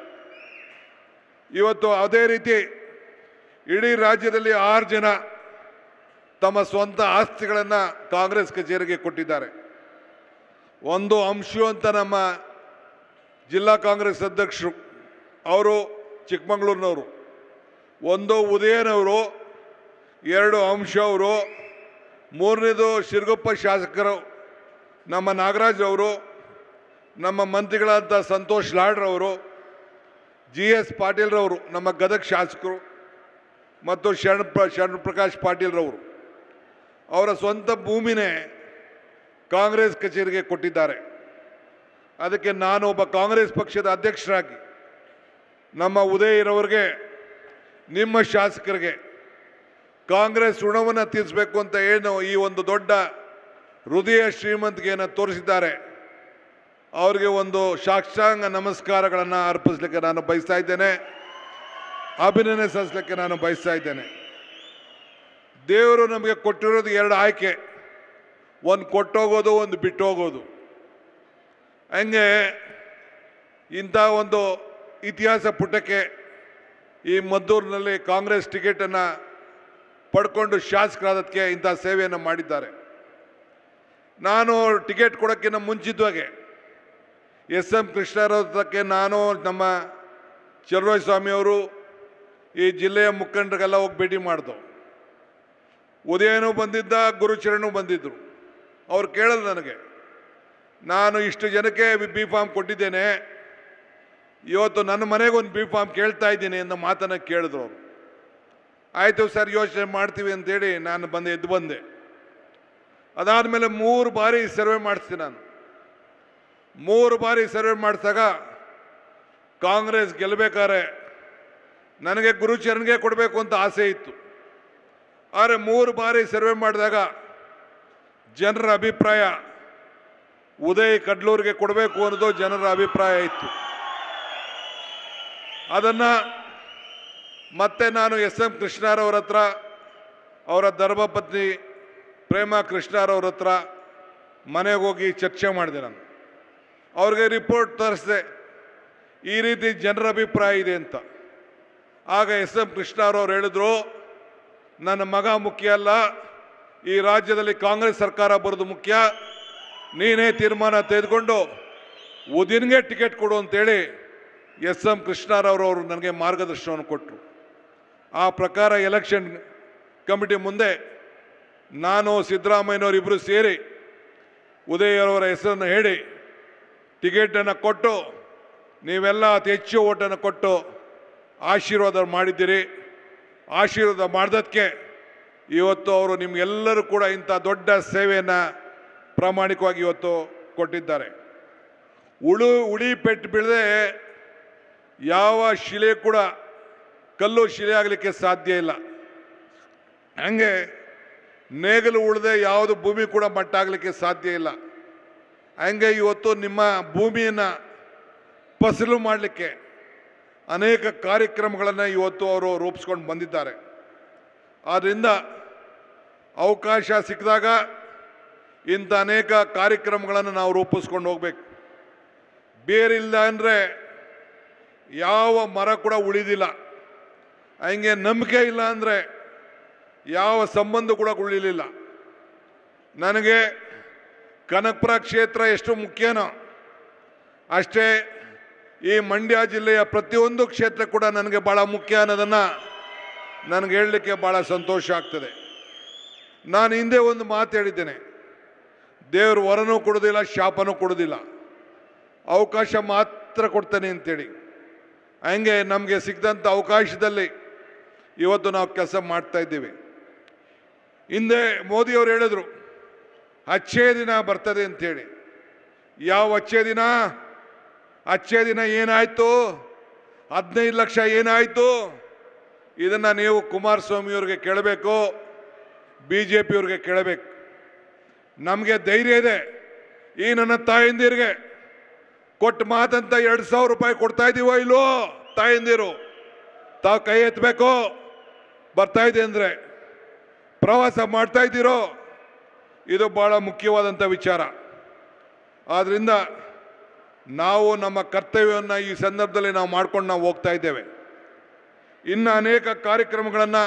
ಇವತ್ತು ಅದೇ ರೀತಿ ಇಡೀ ರಾಜ್ಯದಲ್ಲಿ 6 ಜನ ತಮ್ಮ ಸ್ವಂತ ಆಸ್ತಿಗಳನ್ನು ಕಾಂಗ್ರೆಸ್ ಕಚೇರಿಗೆ ಕೊಟ್ಟಿದ್ದಾರೆ. ಒಂದು ಅಂಶು ಅಂತ ನಮ್ಮ ಜಿಲ್ಲಾ ಕಾಂಗ್ರೆಸ್ ಅಧ್ಯಕ್ಷರು, ಅವರು ಚಿಕ್ಕಮಗಳೂರಿನವರು. ಒಂದು ಉದಯನವರು, 2 ಅಂಶ ಅವರು, 3ನೇದು ಶಿರಗುಪ್ಪ ಶಾಸಕರು ನಮ್ಮ ನಾಗರಾಜ್ ಅವರು, ನಮ್ಮ ಮಂತ್ರಿಗಳಾದ ಸಂತೋಷ್ ಲಾಡ್ರವರು, GS ಪಾಟೀಲ್ರವರು ನಮ್ಮ ಗದಗ ಶಾಸಕರು, ಮತ್ತು ಶರಣ್ ಪ್ರಕಾಶ್ ಪಾಟೀಲ್ರವರು ಅವರ ಸ್ವಂತ ಭೂಮಿನೇ ಕಾಂಗ್ರೆಸ್ ಕಚೇರಿಗೆ ಕೊಟ್ಟಿದ್ದಾರೆ. ಅದಕ್ಕೆ ನಾನು ಒಬ್ಬ ಕಾಂಗ್ರೆಸ್ ಪಕ್ಷದ ಅಧ್ಯಕ್ಷರಾಗಿ ನಮ್ಮ ಉದಯರವರಿಗೆ, ನಿಮ್ಮ ಶಾಸಕರಿಗೆ ಕಾಂಗ್ರೆಸ್ ಋಣವನ್ನು ತೀರಿಸಬೇಕು ಅಂತ ಏನು ಈ ಒಂದು ದೊಡ್ಡ ಹೃದಯ ಶ್ರೀಮಂತಿಕೆಯನ್ನು ತೋರಿಸಿದ್ದಾರೆ, ಅವರಿಗೆ ಒಂದು ಸಾಷ್ಟಾಂಗ ನಮಸ್ಕಾರಗಳನ್ನು ಅರ್ಪಿಸಲಿಕ್ಕೆ ನಾನು ಬಯಸ್ತಾ ಇದ್ದೇನೆ, ಅಭಿನಂದನೆ ಸಲ್ಲಿಸಲಿಕ್ಕೆ ನಾನು ಬಯಸ್ತಾ ಇದ್ದೇನೆ. ದೇವರು ನಮಗೆ ಕೊಟ್ಟಿರೋದು 2 ಆಯ್ಕೆ, ಒಂದು ಕೊಟ್ಟೋಗೋದು, ಒಂದು ಬಿಟ್ಟು ಹೋಗೋದು. ಹಂಗೆ ಇಂಥ ಒಂದು ಇತಿಹಾಸ ಪುಟಕ್ಕೆ ಈ ಮದ್ದೂರಿನಲ್ಲಿ ಕಾಂಗ್ರೆಸ್ ಟಿಕೆಟನ್ನು ಪಡ್ಕೊಂಡು ಶಾಸಕರಾದಕ್ಕೆ ಇಂಥ ಸೇವೆಯನ್ನು ಮಾಡಿದ್ದಾರೆ. ನಾನು ಟಿಕೆಟ್ ಕೊಡೋಕ್ಕಿಂತ ಮುಂಚಿತವಾಗೆ SM ಕೃಷ್ಣರವರಕ್ಕೆ ನಾನು ನಮ್ಮ ಚಲುವರಾಯ ಸ್ವಾಮಿಯವರು ಈ ಜಿಲ್ಲೆಯ ಮುಖಂಡರಿಗೆಲ್ಲ ಹೋಗಿ ಭೇಟಿ ಮಾಡಿದವು. ಉದಯನೂ ಬಂದಿದ್ದ, ಗುರುಚರಣೂ ಬಂದಿದ್ದರು. ಅವ್ರು ಕೇಳೋದು ನನಗೆ, ನಾನು ಇಷ್ಟು ಜನಕ್ಕೆ ಬಿ ಫಾರ್ಮ್ ಕೊಟ್ಟಿದ್ದೇನೆ, ಇವತ್ತು ನನ್ನ ಮನೆಗೆ ಒಂದು ಬಿ ಫಾರ್ಮ್ ಕೇಳ್ತಾ ಇದ್ದೀನಿ ಅಂತ ಮಾತನ್ನು ಕೇಳಿದ್ರು ಅವರು. ಆಯಿತು ಸರ್, ಯೋಚನೆ ಮಾಡ್ತೀವಿ ಅಂತೇಳಿ ನಾನು ಎದ್ದು ಬಂದೆ. ಅದಾದಮೇಲೆ 3 ಬಾರಿ ಸರ್ವೆ ಮಾಡಿಸ್ತೀನಿ. ನಾನು 3 ಬಾರಿ ಸರ್ವೆ ಮಾಡಿಸಿದಾಗ ಕಾಂಗ್ರೆಸ್ ಗೆಲ್ಲಬೇಕಾದ್ರೆ ನನಗೆ ಗುರುಚರಣ್ಗೆ ಕೊಡಬೇಕು ಅಂತ ಆಸೆ ಇತ್ತು. ಆದರೆ 3 ಬಾರಿ ಸರ್ವೆ ಮಾಡಿದಾಗ ಜನರ ಅಭಿಪ್ರಾಯ ಉದಯ್ ಕಡ್ಲೂರಿಗೆ ಕೊಡಬೇಕು ಅನ್ನೋದು ಜನರ ಅಭಿಪ್ರಾಯ ಇತ್ತು. ಅದನ್ನು ಮತ್ತೆ ನಾನು SM ಕೃಷ್ಣರವರ ಹತ್ರ, ಅವರ ಧರ್ಮಪತ್ನಿ ಪ್ರೇಮ ಕೃಷ್ಣರವರ ಹತ್ರ ಮನೆಗೆ ಹೋಗಿ ಚರ್ಚೆ ಮಾಡಿದೆ. ನಾನು ಅವ್ರಿಗೆ ರಿಪೋರ್ಟ್ ತರಿಸಿದೆ, ಈ ರೀತಿ ಜನರ ಅಭಿಪ್ರಾಯ ಇದೆ ಅಂತ. ಆಗ SM ಕೃಷ್ಣರವರು ಹೇಳಿದ್ರು, ನನ್ನ ಮಗ ಮುಖ್ಯ ಅಲ್ಲ, ಈ ರಾಜ್ಯದಲ್ಲಿ ಕಾಂಗ್ರೆಸ್ ಸರ್ಕಾರ ಬರೋದು ಮುಖ್ಯ, ನೀನೇ ತೀರ್ಮಾನ ತೆಗೆದುಕೊಂಡು ಉದಯನ್ಗೆ ಟಿಕೆಟ್ ಕೊಡು ಅಂತೇಳಿ SM ಕೃಷ್ಣರವರು ನನಗೆ ಮಾರ್ಗದರ್ಶನವನ್ನು ಕೊಟ್ಟರು. ಆ ಪ್ರಕಾರ ಎಲೆಕ್ಷನ್ ಕಮಿಟಿ ಮುಂದೆ ನಾನು ಸಿದ್ದರಾಮಯ್ಯನವರು ಇಬ್ಬರು ಸೇರಿ ಉದಯರವರ ಹೆಸರನ್ನು ಹೇಳಿ ಟಿಕೆಟನ್ನು ಕೊಟ್ಟು, ನೀವೆಲ್ಲ ಅತಿ ಹೆಚ್ಚು ಓಟನ್ನು ಕೊಟ್ಟು ಆಶೀರ್ವಾದ ಮಾಡಿದ್ದೀರಿ. ಆಶೀರ್ವಾದ ಮಾಡಿದಕ್ಕೆ ಇವತ್ತು ಅವರು ನಿಮಗೆಲ್ಲರೂ ಕೂಡ ಇಂಥ ದೊಡ್ಡ ಸೇವೆಯನ್ನು ಪ್ರಾಮಾಣಿಕವಾಗಿ ಇವತ್ತು ಕೊಟ್ಟಿದ್ದಾರೆ. ಉಳಿ ಪೆಟ್ಟು ಬೀಳದೆ ಯಾವ ಶಿಲೆ ಕೂಡ ಕಲ್ಲು ಶಿಲೆ ಆಗಲಿಕ್ಕೆ ಸಾಧ್ಯ ಇಲ್ಲ. ಹಂಗೆ ನೇಗಲು ಉಳಿದೆ ಯಾವುದು ಭೂಮಿ ಕೂಡ ಮಟ್ಟ ಆಗಲಿಕ್ಕೆ ಸಾಧ್ಯ ಇಲ್ಲ. ಹಂಗೆ ಇವತ್ತು ನಿಮ್ಮ ಭೂಮಿಯನ್ನು ಫಸಲು ಮಾಡಲಿಕ್ಕೆ ಅನೇಕ ಕಾರ್ಯಕ್ರಮಗಳನ್ನು ಇವತ್ತು ಅವರು ರೂಪಿಸ್ಕೊಂಡು ಬಂದಿದ್ದಾರೆ. ಆದ್ದರಿಂದ ಅವಕಾಶ ಸಿಕ್ಕಿದಾಗ ಇಂಥ ಅನೇಕ ಕಾರ್ಯಕ್ರಮಗಳನ್ನು ನಾವು ರೂಪಿಸ್ಕೊಂಡು ಹೋಗಬೇಕು. ಬೇರಿಲ್ಲ ಅಂದರೆ ಯಾವ ಮರ ಕೂಡ ಉಳಿದಿಲ್ಲ. ಹಂಗೆ ನಂಬಿಕೆ ಇಲ್ಲ ಅಂದರೆ ಯಾವ ಸಂಬಂಧ ಕೂಡ ಉಳಿಲಿಲ್ಲ. ನನಗೆ ಕನಕಪುರ ಕ್ಷೇತ್ರ ಎಷ್ಟು ಮುಖ್ಯನೋ ಅಷ್ಟೇ ಈ ಮಂಡ್ಯ ಜಿಲ್ಲೆಯ ಪ್ರತಿಯೊಂದು ಕ್ಷೇತ್ರ ಕೂಡ ನನಗೆ ಭಾಳ ಮುಖ್ಯ ಅನ್ನೋದನ್ನು ನನಗೆ ಹೇಳಲಿಕ್ಕೆ ಭಾಳ ಸಂತೋಷ ಆಗ್ತದೆ. ನಾನು ಹಿಂದೆ ಒಂದು ಮಾತು ಹೇಳಿದ್ದೇನೆ, ದೇವರು ವರನೂ ಕೊಡೋದಿಲ್ಲ, ಶಾಪನೂ ಕೊಡೋದಿಲ್ಲ, ಅವಕಾಶ ಮಾತ್ರ ಕೊಡ್ತಾನೆ ಅಂತೇಳಿ. ಹಂಗೆ ನಮಗೆ ಸಿಕ್ಕಿದಂಥ ಅವಕಾಶದಲ್ಲಿ ಇವತ್ತು ನಾವು ಕೆಲಸ ಮಾಡ್ತಾ ಇದ್ದೀವಿ. ಹಿಂದೆ ಮೋದಿಯವರು ಹೇಳಿದ್ರು ಅಚ್ಚೇ ದಿನ ಬರ್ತದೆ ಅಂಥೇಳಿ. ಯಾವ ಅಚ್ಚೇ ದಿನ? ಅಚ್ಚೇ ದಿನ ಏನಾಯಿತು? 15 ಲಕ್ಷ ಏನಾಯಿತು? ಇದನ್ನು ನೀವು ಕುಮಾರಸ್ವಾಮಿಯವ್ರಿಗೆ ಕೇಳಬೇಕು, BJPಯವ್ರಿಗೆ ಕೇಳಬೇಕು. ನಮಗೆ ಧೈರ್ಯ ಇದೆ. ಈ ನನ್ನ ತಾಯಂದಿರಿಗೆ ಕೊಟ್ಟು ಮಾತಂತ 2,000 ರೂಪಾಯಿ ಕೊಡ್ತಾ ಇದ್ದೀವೋ ಇಲ್ಲೋ? ತಾಯಂದಿರು ತಾವು ಕೈ ಎತ್ತಬೇಕು. ಬರ್ತಾ ಇದೆ ಅಂದರೆ ಪ್ರವಾಸ ಮಾಡ್ತಾ ಇದ್ದೀರೋ, ಇದು ಬಹಳ ಮುಖ್ಯವಾದಂಥ ವಿಚಾರ. ಆದ್ದರಿಂದ ನಾವು ನಮ್ಮ ಕರ್ತವ್ಯವನ್ನು ಈ ಸಂದರ್ಭದಲ್ಲಿ ನಾವು ಮಾಡ್ಕೊಂಡು ನಾವು ಹೋಗ್ತಾ ಇದ್ದೇವೆ. ಇನ್ನು ಅನೇಕ ಕಾರ್ಯಕ್ರಮಗಳನ್ನು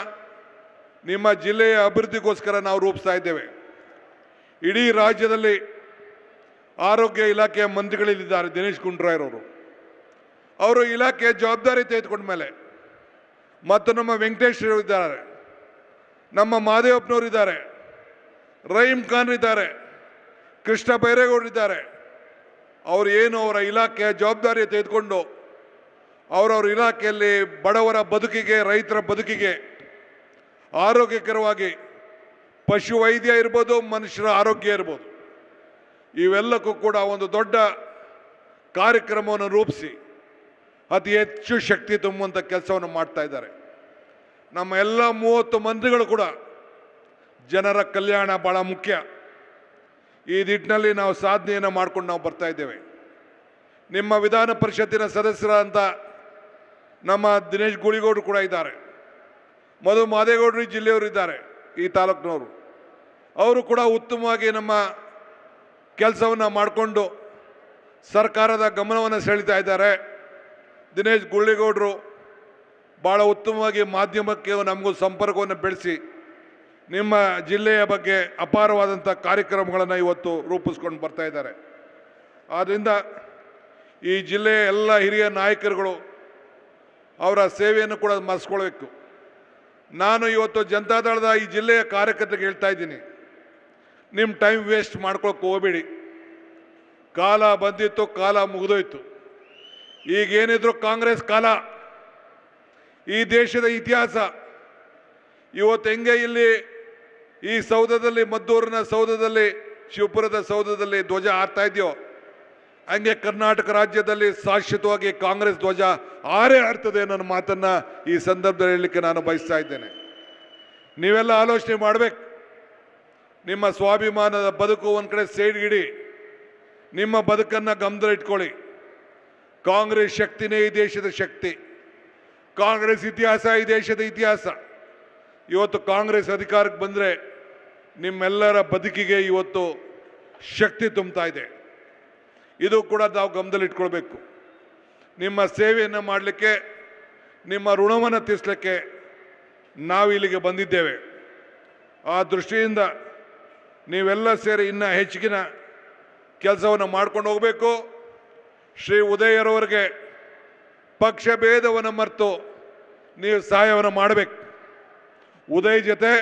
ನಿಮ್ಮ ಜಿಲ್ಲೆಯ ಅಭಿವೃದ್ಧಿಗೋಸ್ಕರ ನಾವು ರೂಪಿಸ್ತಾ ಇದ್ದೇವೆ. ಇಡೀ ರಾಜ್ಯದಲ್ಲಿ ಆರೋಗ್ಯ ಇಲಾಖೆಯ ಮಂತ್ರಿಗಳಿದ್ದಾರೆ ದಿನೇಶ್ ಗುಂಡೂರಾಯರವರು. ಅವರು ಇಲಾಖೆಯ ಜವಾಬ್ದಾರಿ ತೆಗೆದುಕೊಂಡ ಮೇಲೆ ಮತ್ತು ನಮ್ಮ ವೆಂಕಟೇಶ್ವರು ಇದ್ದಾರೆ, ನಮ್ಮ ಮಹದೇವಪ್ಪನವರು ಇದ್ದಾರೆ, ರಹೀಮ್ ಖಾನ್ ಇದ್ದಾರೆ, ಕೃಷ್ಣ ಬೈರೇಗೌಡರು ಇದ್ದಾರೆ. ಅವರು ಏನು ಅವರ ಇಲಾಖೆಯ ಜವಾಬ್ದಾರಿ ತೆಗೆದುಕೊಂಡು ಅವರವ್ರ ಇಲಾಖೆಯಲ್ಲಿ ಬಡವರ ಬದುಕಿಗೆ, ರೈತರ ಬದುಕಿಗೆ ಆರೋಗ್ಯಕರವಾಗಿ ಪಶು ವೈದ್ಯ ಇರ್ಬೋದು, ಮನುಷ್ಯರ ಆರೋಗ್ಯ ಇರ್ಬೋದು, ಇವೆಲ್ಲಕ್ಕೂ ಕೂಡ ಒಂದು ದೊಡ್ಡ ಕಾರ್ಯಕ್ರಮವನ್ನು ರೂಪಿಸಿ ಅತಿ ಹೆಚ್ಚು ಶಕ್ತಿ ತುಂಬುವಂಥ ಕೆಲಸವನ್ನು ಮಾಡ್ತಾ ಇದ್ದಾರೆ. ನಮ್ಮ ಎಲ್ಲ 30 ಮಂತ್ರಿಗಳು ಕೂಡ ಜನರ ಕಲ್ಯಾಣ ಭಾಳ ಮುಖ್ಯ. ಈ ನಿಟ್ಟಿನಲ್ಲಿ ನಾವು ಸಾಧನೆಯನ್ನು ಮಾಡ್ಕೊಂಡು ನಾವು ಬರ್ತಾ ಇದ್ದೇವೆ. ನಿಮ್ಮ ವಿಧಾನ ಪರಿಷತ್ತಿನ ಸದಸ್ಯರಾದಂಥ ನಮ್ಮ ದಿನೇಶ್ ಗುಳಿಗೌಡರು ಕೂಡ ಇದ್ದಾರೆ, ಮಧು ಮಾದೇಗೌಡರು ಈ ಜಿಲ್ಲೆಯವರು ಇದ್ದಾರೆ, ಈ ತಾಲೂಕಿನವರು. ಅವರು ಕೂಡ ಉತ್ತಮವಾಗಿ ನಮ್ಮ ಕೆಲಸವನ್ನು ಮಾಡಿಕೊಂಡು ಸರ್ಕಾರದ ಗಮನವನ್ನು ಸೆಳೀತಾ ಇದ್ದಾರೆ. ದಿನೇಶ್ ಗುಳಿಗೌಡರು ಭಾಳ ಉತ್ತಮವಾಗಿ ಮಾಧ್ಯಮಕ್ಕೆ ನಮಗೂ ಸಂಪರ್ಕವನ್ನು ಬೆಳೆಸಿ ನಿಮ್ಮ ಜಿಲ್ಲೆಯ ಬಗ್ಗೆ ಅಪಾರವಾದಂಥ ಕಾರ್ಯಕ್ರಮಗಳನ್ನು ಇವತ್ತು ರೂಪಿಸ್ಕೊಂಡು ಬರ್ತಾ ಇದ್ದಾರೆ. ಆದ್ದರಿಂದ ಈ ಜಿಲ್ಲೆಯ ಎಲ್ಲ ಹಿರಿಯ ನಾಯಕರುಗಳು ಅವರ ಸೇವೆಯನ್ನು ಕೂಡ ಮರೆಸ್ಕೊಳ್ಬೇಕು. ನಾನು ಇವತ್ತು ಜನತಾದಳದ ಈ ಜಿಲ್ಲೆಯ ಕಾರ್ಯಕರ್ತರಿಗೆ ಹೇಳ್ತಾ ಇದ್ದೀನಿ, ನಿಮ್ಮ ಟೈಮ್ ವೇಸ್ಟ್ ಮಾಡ್ಕೊಳಕ್ಕೆ ಹೋಗಬೇಡಿ. ಕಾಲ ಬಂದಿತ್ತು, ಕಾಲ ಮುಗಿದೋಯ್ತು. ಈಗೇನಿದ್ರು ಕಾಂಗ್ರೆಸ್ ಕಾಲ, ಈ ದೇಶದ ಇತಿಹಾಸ. ಇವತ್ತು ಹೆಂಗೆ ಇಲ್ಲಿ ಈ ಸೌಧದಲ್ಲಿ, ಮದ್ದೂರಿನ ಸೌಧದಲ್ಲಿ, ಶಿವಪುರದ ಸೌಧದಲ್ಲಿ ಧ್ವಜ ಹಾರ್ತಾ ಇದೆಯೋ, ಹಂಗೆ ಕರ್ನಾಟಕ ರಾಜ್ಯದಲ್ಲಿ ಶಾಶ್ವತವಾಗಿ ಕಾಂಗ್ರೆಸ್ ಧ್ವಜ ಹಾರೇ ಹಾರ್ತದೆ ನನ್ನ ಮಾತನ್ನು ಈ ಸಂದರ್ಭದಲ್ಲಿ ಹೇಳಲಿಕ್ಕೆ ನಾನು ಬಯಸ್ತಾ ಇದ್ದೇನೆ. ನೀವೆಲ್ಲ ಆಲೋಚನೆ ಮಾಡಬೇಕು. ನಿಮ್ಮ ಸ್ವಾಭಿಮಾನದ ಬದುಕು ಒಂದು ಕಡೆ ಸೈಡ್ಗಿಡಿ, ನಿಮ್ಮ ಬದುಕನ್ನು ಗಮನದಲ್ಲಿಟ್ಕೊಳ್ಳಿ. ಕಾಂಗ್ರೆಸ್ ಶಕ್ತಿನೇ ಈ ದೇಶದ ಶಕ್ತಿ, ಕಾಂಗ್ರೆಸ್ ಇತಿಹಾಸ ಈ ದೇಶದ ಇತಿಹಾಸ. ಇವತ್ತು ಕಾಂಗ್ರೆಸ್ ಅಧಿಕಾರಕ್ಕೆ ಬಂದರೆ ನಿಮ್ಮೆಲ್ಲರ ಬದುಕಿಗೆ ಇವತ್ತು ಶಕ್ತಿ ತುಂಬ್ತಾ ಇದೆ. ಇದು ಕೂಡ ನಾವು ಗಮನದಲ್ಲಿಟ್ಕೊಳ್ಬೇಕು. ನಿಮ್ಮ ಸೇವೆಯನ್ನು ಮಾಡಲಿಕ್ಕೆ, ನಿಮ್ಮ ಋಣವನ್ನು ತೀರಿಸಲಿಕ್ಕೆ ನಾವು ಇಲ್ಲಿಗೆ ಬಂದಿದ್ದೇವೆ. ಆ ದೃಷ್ಟಿಯಿಂದ ನೀವೆಲ್ಲ ಸೇರಿ ಇನ್ನೂ ಹೆಚ್ಚಿನ ಕೆಲಸವನ್ನು ಮಾಡ್ಕೊಂಡು ಹೋಗಬೇಕು. ಶ್ರೀ ಉದಯರವರಿಗೆ ಪಕ್ಷ ಭೇದವನ್ನು ಮರೆತು ನೀವು ಸಹಾಯವನ್ನು ಮಾಡಬೇಕು. ಉದಯ್ ಜೊತೆ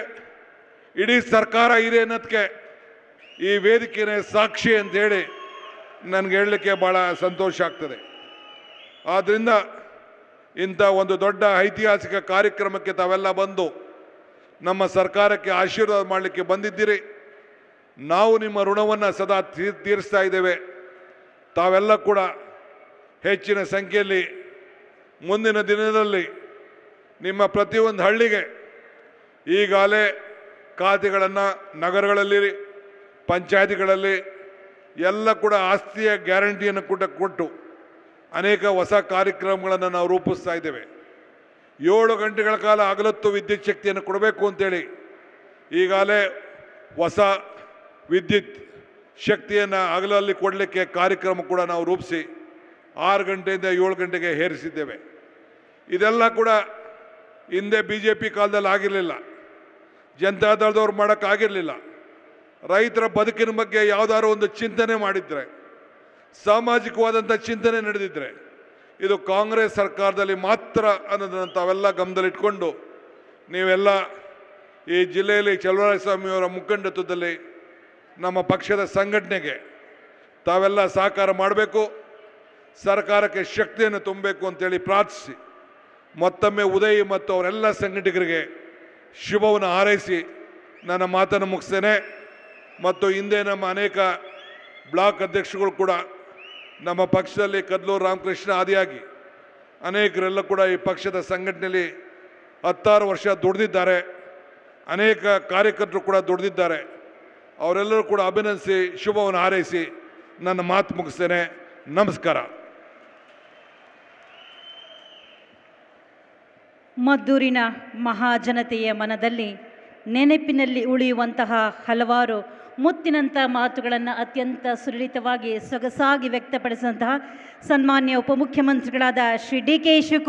ಇಡೀ ಸರ್ಕಾರ ಇದೆ ಅನ್ನೋದಕ್ಕೆ ಈ ವೇದಿಕೆನೇ ಸಾಕ್ಷಿ ಅಂತೇಳಿ ನನಗೆ ಹೇಳಲಿಕ್ಕೆ ಭಾಳ ಸಂತೋಷ ಆಗ್ತದೆ. ಆದ್ದರಿಂದ ಇಂಥ ಒಂದು ದೊಡ್ಡ ಐತಿಹಾಸಿಕ ಕಾರ್ಯಕ್ರಮಕ್ಕೆ ತಾವೆಲ್ಲ ಬಂದು ನಮ್ಮ ಸರ್ಕಾರಕ್ಕೆ ಆಶೀರ್ವಾದ ಮಾಡಲಿಕ್ಕೆ ಬಂದಿದ್ದೀರಿ. ನಾವು ನಿಮ್ಮ ಋಣವನ್ನು ಸದಾ ತೀರಿಸ್ತಾ ಇದ್ದೇವೆ. ತಾವೆಲ್ಲ ಕೂಡ ಹೆಚ್ಚಿನ ಸಂಖ್ಯೆಯಲ್ಲಿ ಮುಂದಿನ ದಿನದಲ್ಲಿ ನಿಮ್ಮ ಪ್ರತಿಯೊಂದು ಹಳ್ಳಿಗೆ ಈಗಾಗಲೇ ಖಾತೆಗಳನ್ನು ನಗರಗಳಲ್ಲಿ, ಪಂಚಾಯತಿಗಳಲ್ಲಿ ಎಲ್ಲ ಕೂಡ ಆಸ್ತಿಯ ಗ್ಯಾರಂಟಿಯನ್ನು ಕೂಡ ಕೊಟ್ಟು ಅನೇಕ ಹೊಸ ಕಾರ್ಯಕ್ರಮಗಳನ್ನು ನಾವು ರೂಪಿಸ್ತಾ ಇದ್ದೇವೆ. 7 ಗಂಟೆಗಳ ಕಾಲ ಹಗಲೊತ್ತು ವಿದ್ಯುತ್ ಶಕ್ತಿಯನ್ನು ಕೊಡಬೇಕು ಅಂತೇಳಿ ಈಗಾಗಲೇ ಹೊಸ ವಿದ್ಯುತ್ ಶಕ್ತಿಯನ್ನು ಹಗಲಲ್ಲಿ ಕೊಡಲಿಕ್ಕೆ ಕಾರ್ಯಕ್ರಮ ಕೂಡ ನಾವು ರೂಪಿಸಿ 6 ಗಂಟೆಯಿಂದ 7 ಗಂಟೆಗೆ ಏರಿಸಿದ್ದೇವೆ. ಇದೆಲ್ಲ ಕೂಡ ಹಿಂದೆ BJP ಕಾಲದಲ್ಲಿ ಆಗಿರಲಿಲ್ಲ, ಜನತಾದಳದವ್ರು ಮಾಡೋಕ್ಕಾಗಿರಲಿಲ್ಲ. ರೈತರ ಬದುಕಿನ ಬಗ್ಗೆ ಯಾವುದಾದ್ರು ಒಂದು ಚಿಂತನೆ ಮಾಡಿದರೆ, ಸಾಮಾಜಿಕವಾದಂಥ ಚಿಂತನೆ ನಡೆದಿದ್ದರೆ ಇದು ಕಾಂಗ್ರೆಸ್ ಸರ್ಕಾರದಲ್ಲಿ ಮಾತ್ರ ಅನ್ನೋದನ್ನು ತಾವೆಲ್ಲ ಗಮನದಲ್ಲಿಟ್ಕೊಂಡು ನೀವೆಲ್ಲ ಈ ಜಿಲ್ಲೆಯಲ್ಲಿ ಚಲುವರಾಯಸ್ವಾಮಿಯವರ ಮುಖಂಡತ್ವದಲ್ಲಿ ನಮ್ಮ ಪಕ್ಷದ ಸಂಘಟನೆಗೆ ತಾವೆಲ್ಲ ಸಹಕಾರ ಮಾಡಬೇಕು, ಸರ್ಕಾರಕ್ಕೆ ಶಕ್ತಿಯನ್ನು ತುಂಬಬೇಕು ಅಂತೇಳಿ ಪ್ರಾರ್ಥಿಸಿ ಮತ್ತೊಮ್ಮೆ ಉದಯ್ ಮತ್ತು ಅವರೆಲ್ಲ ಸಂಘಟಕರಿಗೆ ಶುಭವನ್ನು ಹಾರೈಸಿ ನನ್ನ ಮಾತನ್ನು ಮುಗಿಸ್ತೇನೆ. ಮತ್ತು ಹಿಂದೆ ನಮ್ಮ ಅನೇಕ ಬ್ಲಾಕ್ ಅಧ್ಯಕ್ಷಗಳು ಕೂಡ ನಮ್ಮ ಪಕ್ಷದಲ್ಲಿ ಕದ್ಲೂರು ರಾಮಕೃಷ್ಣ ಆದಿಯಾಗಿ ಅನೇಕರೆಲ್ಲ ಕೂಡ ಈ ಪಕ್ಷದ ಸಂಘಟನೆಯಲ್ಲಿ 16 ವರ್ಷ ದುಡಿದಿದ್ದಾರೆ. ಅನೇಕ ಕಾರ್ಯಕರ್ತರು ಕೂಡ ದುಡಿದಿದ್ದಾರೆ. ಅವರೆಲ್ಲರೂ ಕೂಡ ಅಭಿನಂದಿಸಿ ಶುಭವನ್ನು ಹಾರೈಸಿ ನನ್ನ ಮಾತು ಮುಗಿಸ್ತೇನೆ. ನಮಸ್ಕಾರ. ಮದ್ದೂರಿನ ಮಹಾಜನತೆಯ ಮನದಲ್ಲಿ ನೆನಪಿನಲ್ಲಿ ಉಳಿಯುವಂತಹ ಹಲವಾರು ಮುತ್ತಿನಂಥ ಮಾತುಗಳನ್ನು ಅತ್ಯಂತ ಸುಲಲಿತವಾಗಿ ಸೊಗಸಾಗಿ ವ್ಯಕ್ತಪಡಿಸಿದಂತಹ ಸನ್ಮಾನ್ಯ ಉಪಮುಖ್ಯಮಂತ್ರಿಗಳಾದ ಶ್ರೀ ಡಿ ಕೆ ಶಿವಕುಮಾರ್